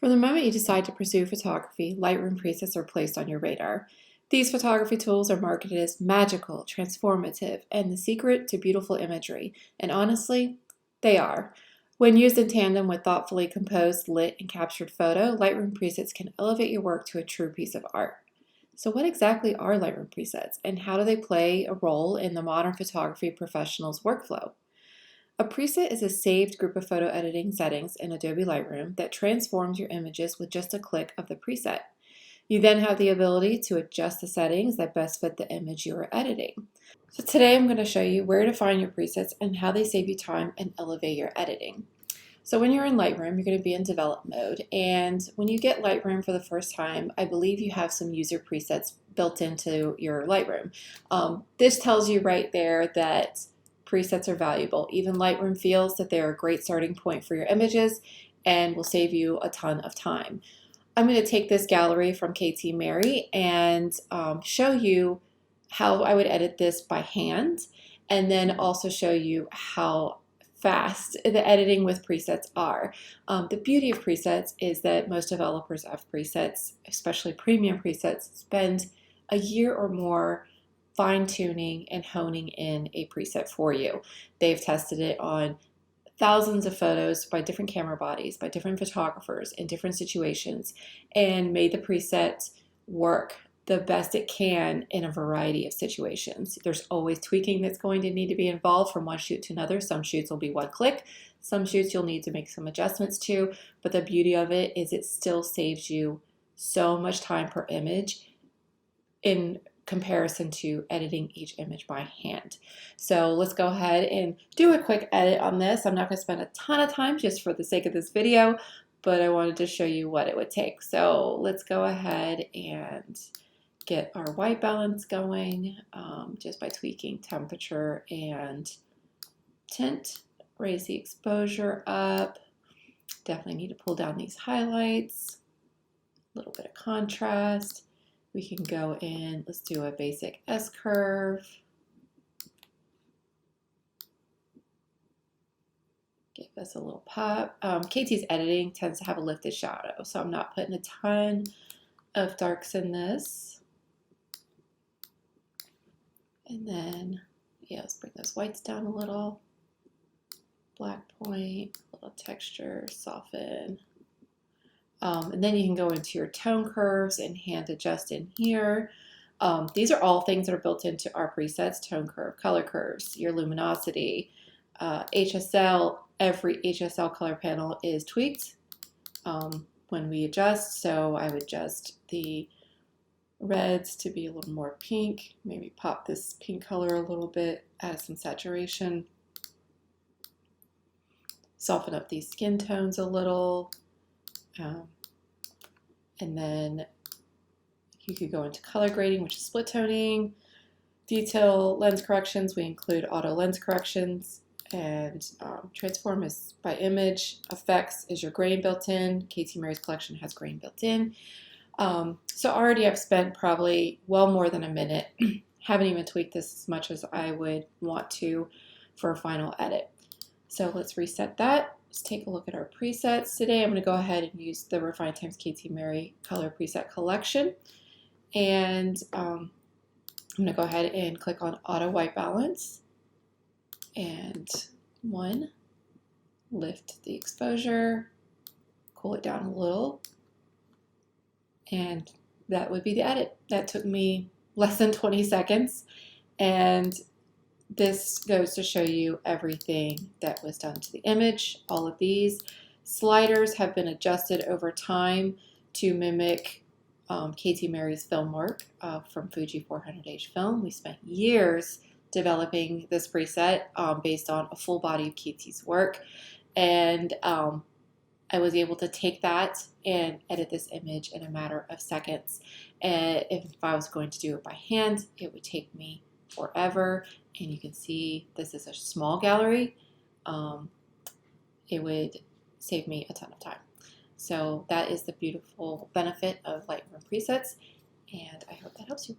From the moment you decide to pursue photography, Lightroom presets are placed on your radar. These photography tools are marketed as magical, transformative, and the secret to beautiful imagery. And honestly, they are. When used in tandem with thoughtfully composed, lit, and captured photo, Lightroom presets can elevate your work to a true piece of art. So what exactly are Lightroom presets, and how do they play a role in the modern photography professional's workflow? A preset is a saved group of photo editing settings in Adobe Lightroom that transforms your images with just a click of the preset. You then have the ability to adjust the settings that best fit the image you are editing. So today I'm going to show you where to find your presets and how they save you time and elevate your editing. So when you're in Lightroom, you're going to be in develop mode, and when you get Lightroom for the first time, I believe you have some user presets built into your Lightroom. This tells you right there that presets are valuable. Even Lightroom feels that they're a great starting point for your images and will save you a ton of time. I'm going to take this gallery from KT Mary and show you how I would edit this by hand, and then also show you how fast the editing with presets are. The beauty of presets is that most developers of presets, especially premium presets, spend a year or more fine-tuning and honing in a preset for you. They've tested it on thousands of photos by different camera bodies, by different photographers in different situations, and made the preset work the best it can in a variety of situations. There's always tweaking that's going to need to be involved from one shoot to another. Some shoots will be one click. Some shoots you'll need to make some adjustments to, but the beauty of it is it still saves you so much time per image in comparison to editing each image by hand. So let's go ahead and do a quick edit on this. I'm not going to spend a ton of time just for the sake of this video, but I wanted to show you what it would take. So let's go ahead and get our white balance going just by tweaking temperature and tint. Raise the exposure up. Definitely need to pull down these highlights. A little bit of contrast. We can go in, let's do a basic S-curve. Give us a little pop. KT's editing tends to have a lifted shadow, so I'm not putting a ton of darks in this. And then, yeah, let's bring those whites down a little. Black point, a little texture, soften. And then you can go into your tone curves and hand adjust in here. These are all things that are built into our presets: tone curve, color curves, your luminosity, HSL. Every HSL color panel is tweaked when we adjust. So I would adjust the reds to be a little more pink, maybe pop this pink color a little bit, add some saturation, soften up these skin tones a little. And then you could go into color grading, which is split toning, detail lens corrections. We include auto lens corrections, and transform is by image. Effects is your grain built in. KT Mary's collection has grain built in. So already I've spent probably well more than a minute. Haven't even tweaked this as much as I would want to for a final edit. So let's reset that. Let's take a look at our presets. Today I'm going to go ahead and use the Refine Times KT Mary Color Preset Collection. And I'm going to go ahead and click on Auto White Balance. And lift the exposure, cool it down a little. And that would be the edit. That took me less than 20 seconds. And this goes to show you everything that was done to the image. All of these sliders have been adjusted over time to mimic KT Mary's film work from Fuji 400H film. We spent years developing this preset based on a full body of KT's work, and I was able to take that and edit this image in a matter of seconds. And if I was going to do it by hand, it would take me forever. And you can see this is a small gallery. It would save me a ton of time. So that is the beautiful benefit of Lightroom presets, and I hope that helps you.